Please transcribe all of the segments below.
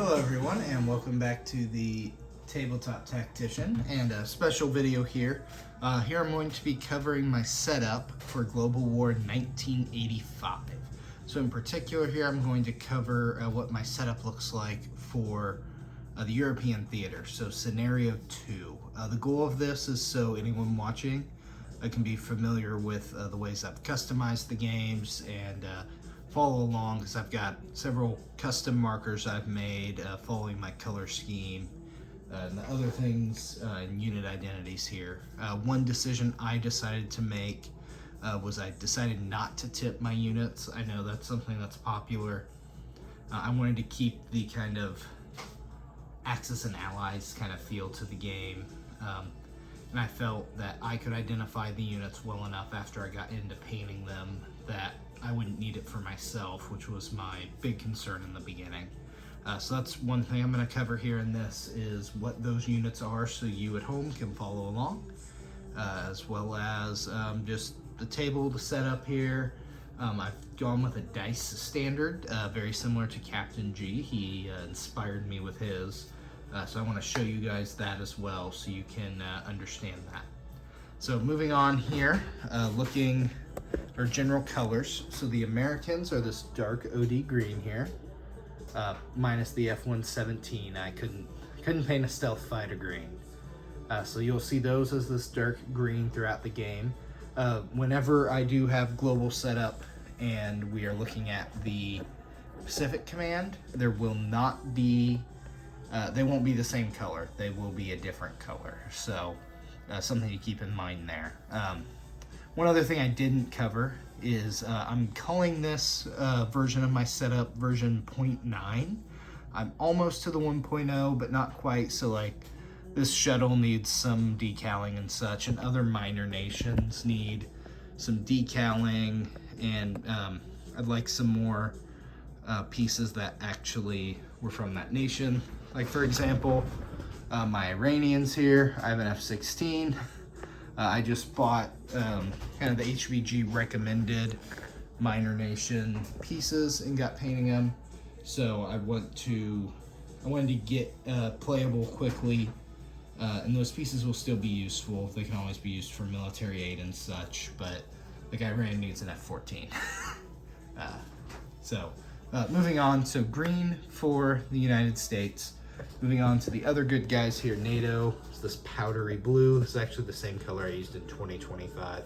Hello everyone, and welcome back to the Tabletop Tactician and a special video here. Here I'm going to be covering my setup for Global War 1985. So in particular here I'm going to cover what my setup looks like for the European theater, so Scenario 2. The goal of this is so anyone watching can be familiar with the ways I've customized the games and follow along, because I've got several custom markers I've made following my color scheme and the other things and unit identities here. One decision I decided to make was I decided not to tip my units. I know that's something that's popular. I wanted to keep the kind of Axis and Allies kind of feel to the game. And I felt that I could identify the units well enough after I got into painting them that I wouldn't need it for myself, which was my big concern in the beginning. So that's one thing I'm going to cover here in this, is what those units are so you at home can follow along, as well as just the table, the setup here. I've gone with a dice standard, very similar to Captain G. He inspired me with his. So I want to show you guys that as well so you can understand that. So moving on here, looking at our general colors. So the Americans are this dark OD green here, minus the F-117. I couldn't paint a stealth fighter green. So you'll see those as this dark green throughout the game. Whenever I do have global setup and we are looking at the Pacific Command, there will not be they won't be the same color. They will be a different color. So something to keep in mind there. One other thing I didn't cover is I'm calling this version of my setup version 0.9. I'm almost to the 1.0, but not quite. So like this shuttle needs some decaling and such, and other minor nations need some decaling, and I'd like some more pieces that actually were from that nation. Like for example, my Iranians here, I have an F-16. I just bought kind of the HVG recommended minor nation pieces and got painting them. So I wanted to get playable quickly, and those pieces will still be useful. They can always be used for military aid and such, but like Iran needs an F-14. Moving on, so green for the United States. Moving on to the other good guys here, NATO. It's this powdery blue. It's actually the same color I used in 2025.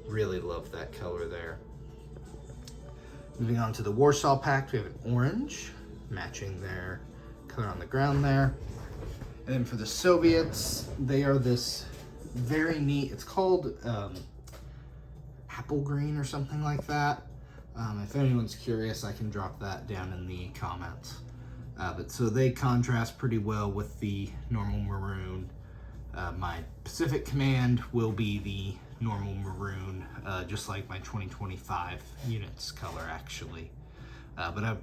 Really love that color there. Moving on to the Warsaw Pact, we have an orange, matching their color on the ground there. And then for the Soviets, they are this very neat, it's called apple green or something like that. If anyone's curious, I can drop that down in the comments. But so they contrast pretty well with the normal maroon. My Pacific Command will be the normal maroon, just like my 2025 units color actually. But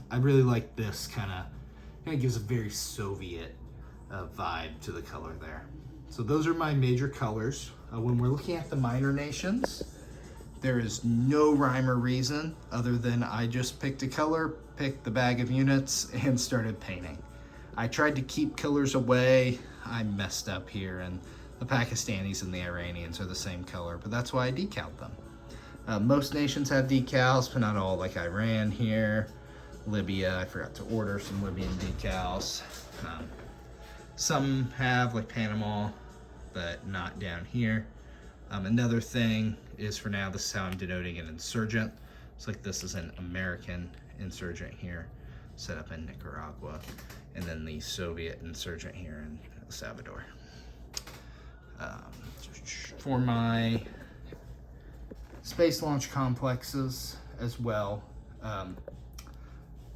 I really like this kind of gives a very Soviet vibe to the color there. So those are my major colors. When we're looking at the minor nations, there is no rhyme or reason other than I just picked a color, picked the bag of units, and started painting. I tried to keep colors away. I messed up here, and the Pakistanis and the Iranians are the same color, but that's why I decaled them. Most nations have decals, but not all, like Iran here. Libya, I forgot to order some Libyan decals. Some have, like Panama, but not down here. Another thing is, for now, this is how I'm denoting an insurgent. It's like this is an American insurgent here, set up in Nicaragua, and then the Soviet insurgent here in El Salvador. For my space launch complexes as well, I'm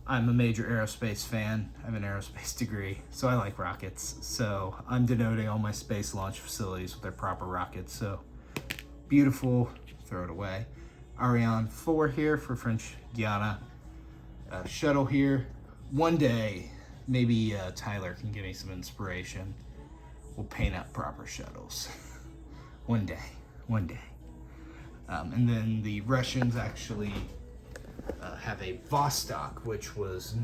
a major aerospace fan. I have an aerospace degree, so I like rockets. So I'm denoting all my space launch facilities with their proper rockets. So beautiful, throw it away. Ariane 4 here for French Guiana. Shuttle here. One day, maybe Tyler can give me some inspiration. We'll paint up proper shuttles. One day. And then the Russians actually have a Vostok, which was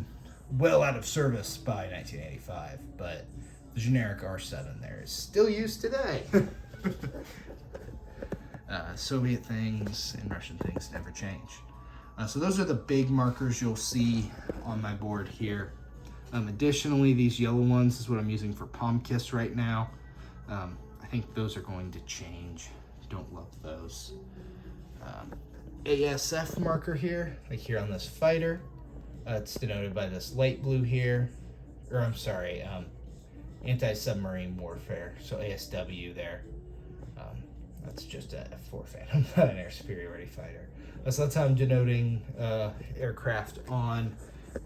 well out of service by 1985, but the generic R7 there is still used today. Soviet things and Russian things never change. So those are the big markers you'll see on my board here. Additionally, these yellow ones is what I'm using for Palm Kiss right now. I think those are going to change. Don't love those. ASF marker here, like here on this fighter. It's denoted by this light blue here, or I'm sorry, anti-submarine warfare, so ASW there. That's just a F4 Phantom, not an air superiority fighter. So that's how I'm denoting aircraft on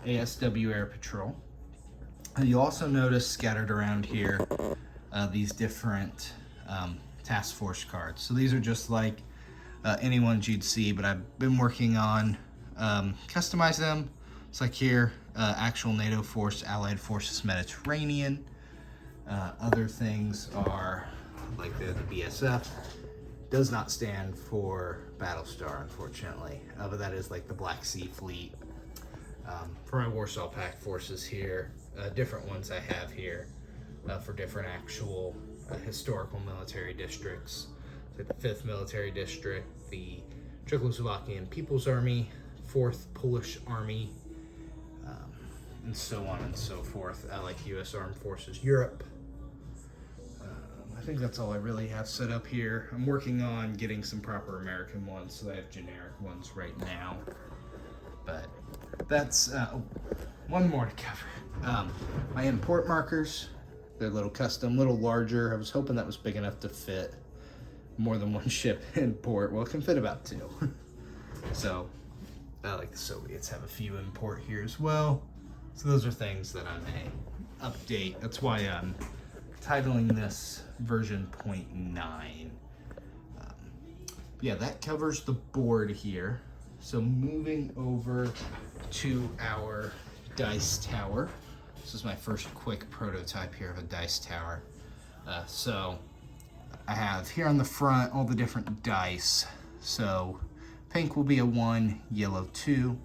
ASW Air Patrol. You'll also notice scattered around here these different task force cards. So these are just like any ones you'd see, but I've been working on customizing them. It's like here, actual NATO force, Allied Forces Mediterranean. Other things are like the BSF. Does not stand for Battlestar, unfortunately, but that is like the Black Sea Fleet. For my Warsaw Pact forces here, different ones I have here for different actual historical military districts. Like the 5th Military District, the Czechoslovakian People's Army, 4th Polish Army, and so on and so forth, like U.S. Armed Forces Europe. I think that's all I really have set up here. I'm working on getting some proper American ones, so I have generic ones right now. But that's one more to cover. My import markers, they're a little custom, little larger. I was hoping that was big enough to fit more than one ship in port. Well, it can fit about 2. So, like the Soviets have a few in port here as well. So those are things that I may update. That's why I'm titling this version 0.9. Yeah, that covers the board here. So moving over to our dice tower. This is my first quick prototype here of a dice tower. So I have here on the front all the different dice. So pink will be a 1, yellow 2,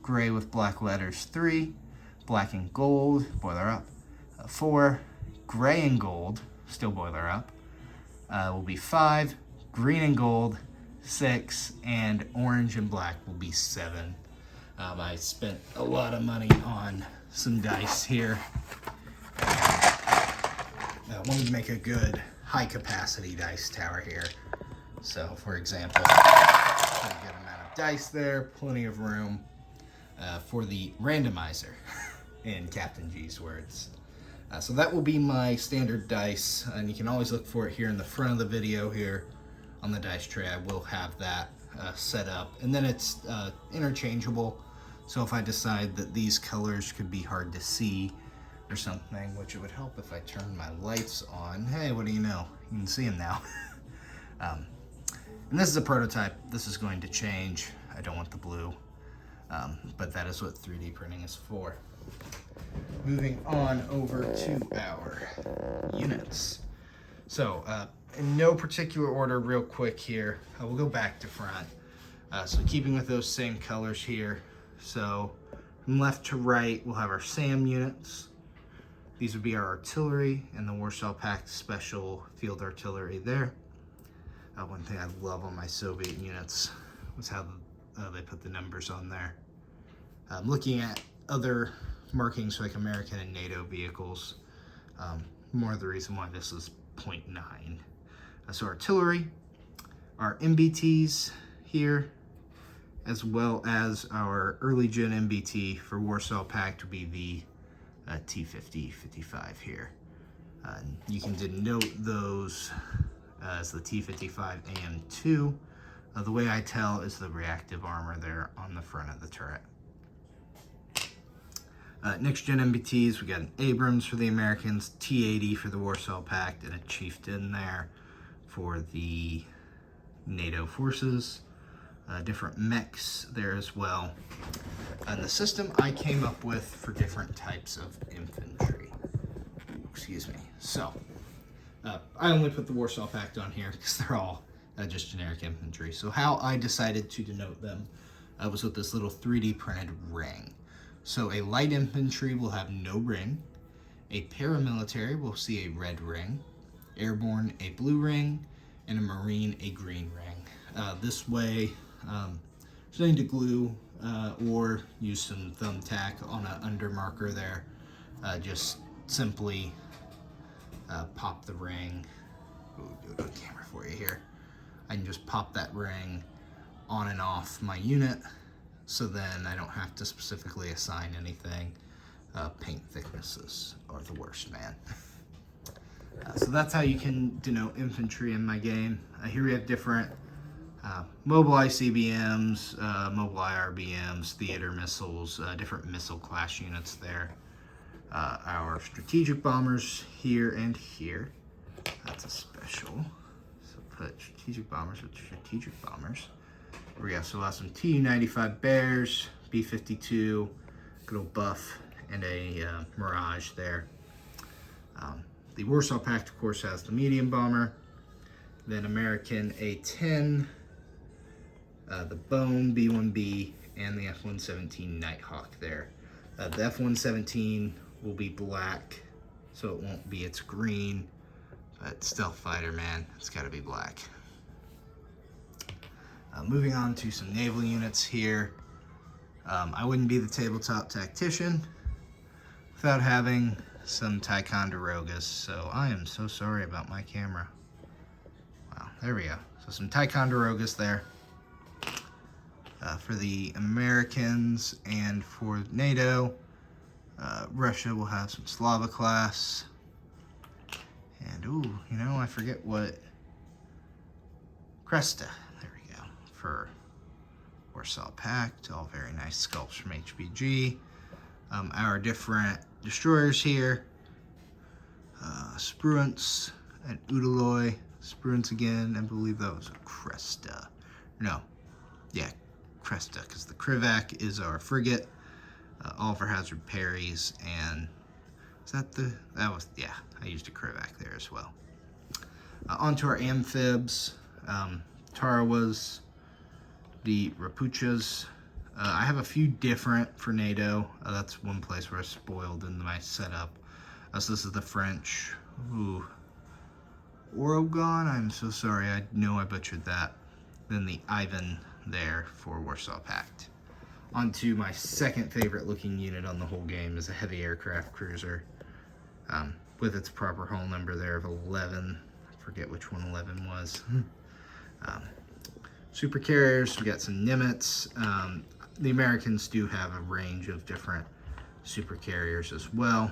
gray with black letters 3, black and gold, boiler up, 4, gray and gold, still boiler up, will be 5, green and gold, 6, and orange and black will be 7. I spent a lot of money on some dice here. I wanted to make a good high capacity dice tower here. So for example, a good amount of dice there, plenty of room for the randomizer in Captain G's words. So that will be my standard dice, and you can always look for it here in the front of the video here on the dice tray. I will have that set up, and then it's interchangeable. So if I decide that these colors could be hard to see or something, which it would help if I turned my lights on. Hey, what do you know? You can see them now. And this is a prototype. This is going to change. I don't want the blue, but that is what 3D printing is for. Moving on over to our units. So in no particular order, real quick here, we'll go back to front. So keeping with those same colors here. So from left to right, we'll have our SAM units. These would be our artillery and the Warsaw Pact Special Field Artillery there. One thing I love on my Soviet units was how they put the numbers on there. Looking at other markings like American and NATO vehicles, more of the reason why this is 0.9. So artillery, our MBTs here, as well as our early gen MBT for Warsaw Pact would be the T-50-55 here. You can denote those as the T-55 AM2. The way I tell is the reactive armor there on the front of the turret. Next gen MBTs, we got an Abrams for the Americans, T-80 for the Warsaw Pact, and a Chieftain there for the NATO forces. Different mechs there as well. And the system I came up with for different types of infantry. Excuse me. So, I only put the Warsaw Pact on here because they're all just generic infantry. So how I decided to denote them was with this little 3D printed ring. So a light infantry will have no ring, a paramilitary will see a red ring, airborne a blue ring, and a marine a green ring. This way, there's nothing to glue or use some thumbtack on an undermarker there. Just simply pop the ring. Ooh, do it on camera for you here. I can just pop that ring on and off my unit, so then I don't have to specifically assign anything. Paint thicknesses are the worst, man. So that's how you can denote infantry in my game. Here we have different mobile ICBMs, mobile IRBMs, theater missiles, different missile class units there. Our strategic bombers here and here. That's a special. So put strategic bombers with strategic bombers. Here we go. So we'll have some Tu-95 Bears, B-52, good old Buff, and a Mirage there. The Warsaw Pact, of course, has the medium bomber. Then American A-10, the Bone B-1B, and the F-117 Nighthawk there. The F-117 will be black, so it won't be its green, but stealth fighter, man, it's got to be black. Moving on to some naval units here. I wouldn't be the tabletop tactician without having some Ticonderogas, so I am so sorry about my camera. Wow, there we go. So some Ticonderogas there. For the Americans and for NATO, Russia will have some Slava class. And ooh, you know, I forget what, Cresta, there we go, for Warsaw Pact, all very nice sculpts from HBG. Our different destroyers here, Spruance and Udaloy, Spruance again, I believe that was a Cresta. No, yeah, Cresta, because the Krivak is our frigate, Oliver Hazard Perry's, and is that yeah, I used a Krivak there as well. Onto our amphibs, Tarawas, the Rapuchas. I have a few different for NATO. That's one place where I spoiled in my setup. So this is the French. Ooh. Orogon, I'm so sorry, I know I butchered that. Then the Ivan there for Warsaw Pact. On to my second favorite looking unit on the whole game is a heavy aircraft cruiser. With its proper hull number there of 11. I forget which one 11 was. Super carriers, we got some Nimitz. The Americans do have a range of different super carriers as well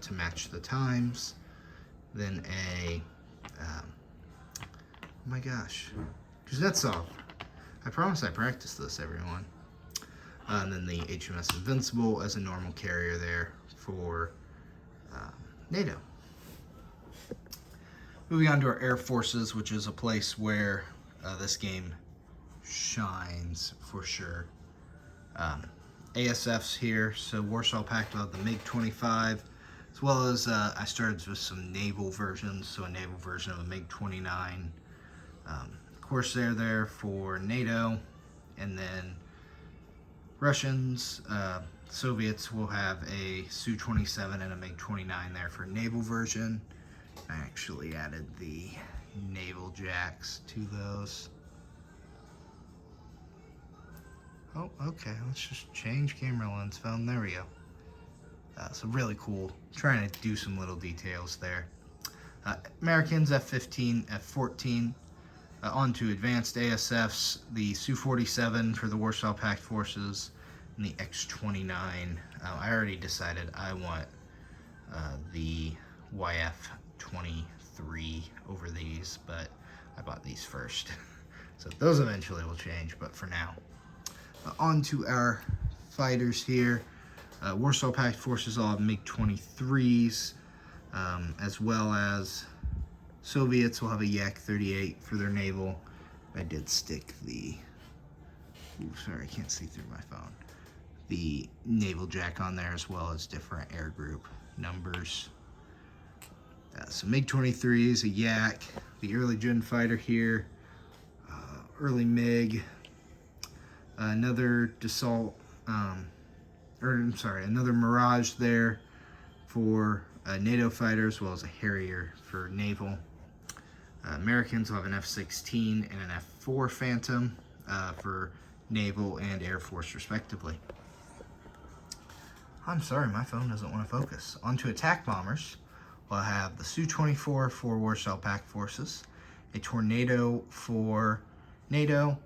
to match the times. Then a, oh my gosh, Kuznetsov. I promise I practiced this, everyone. And then the HMS Invincible as a normal carrier there for NATO. Moving on to our air forces, which is a place where this game shines for sure. ASFs here, so Warsaw Pact will have the MiG-25, as well as I started with some naval versions, so a naval version of a MiG-29. Corsair there for NATO, and then Russians, Soviets will have a Su-27 and a MiG-29 there for naval version. I actually added the naval jacks to those. Oh, okay, let's just change camera lens film. There we go. So really cool. Trying to do some little details there. Americans, F-15, F-14. On to advanced ASFs, the Su-47 for the Warsaw Pact forces, and the X-29. I already decided I want the YF-23 over these, but I bought these first. So those eventually will change, but for now. On to our fighters here. Warsaw Pact forces all have MiG-23s, as well as Soviets will have a Yak-38 for their naval. I did stick the, ooh, sorry, I can't see through my phone, the naval jack on there, as well as different air group numbers. So MiG-23s, a Yak, the early gen fighter here, early MiG, another Dassault or I'm sorry, another Mirage there for NATO fighter, as well as a Harrier for naval. Americans will have an F-16 and an F-4 Phantom for naval and Air Force respectively. I'm sorry, my phone doesn't want to focus. On to attack bombers. We'll have the Su-24 for Warsaw Pact forces, a Tornado for NATO,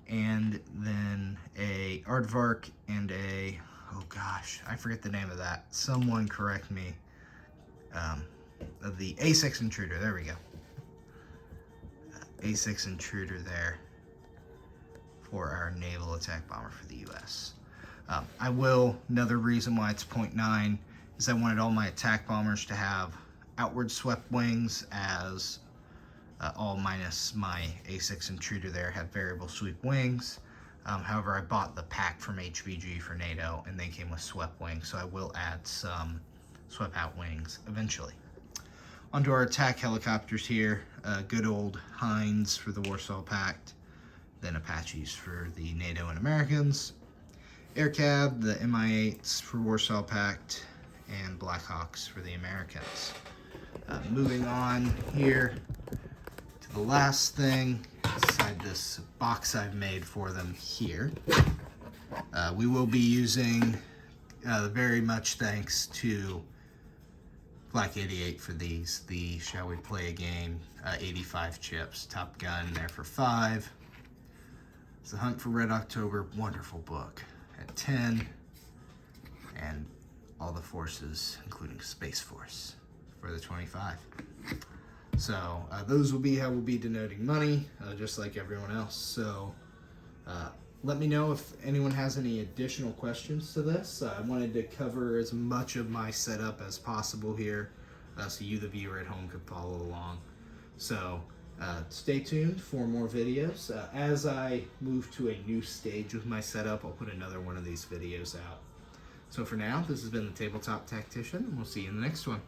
and then a Aardvark and a, oh gosh, I forget the name of that. Someone correct me. The A6 Intruder, there we go. A6 Intruder there for our naval attack bomber for the US. Another reason why it's 0.9 is I wanted all my attack bombers to have outward swept wings, as all minus my A6 Intruder there have variable sweep wings. However, I bought the pack from HBG for NATO and they came with swept wings, so I will add some swept out wings eventually. Onto our attack helicopters here. Good old Hinds for the Warsaw Pact, then Apaches for the NATO and Americans. AirCab, the Mi-8s for Warsaw Pact, and Blackhawks for the Americans. Moving on here to the last thing inside this box I've made for them here. We will be using, very much thanks to Black 88 for these, the Shall We Play a Game 85 chips. Top Gun there for 5. It's The Hunt for Red October, wonderful book, at 10. And all the forces, including Space Force, for the 25. So those will be how we'll be denoting money, just like everyone else. So let me know if anyone has any additional questions to this. I wanted to cover as much of my setup as possible here, so you, the viewer at home, could follow along. So stay tuned for more videos. As I move to a new stage with my setup, I'll put another one of these videos out. So for now, this has been the Tabletop Tactician, and we'll see you in the next one.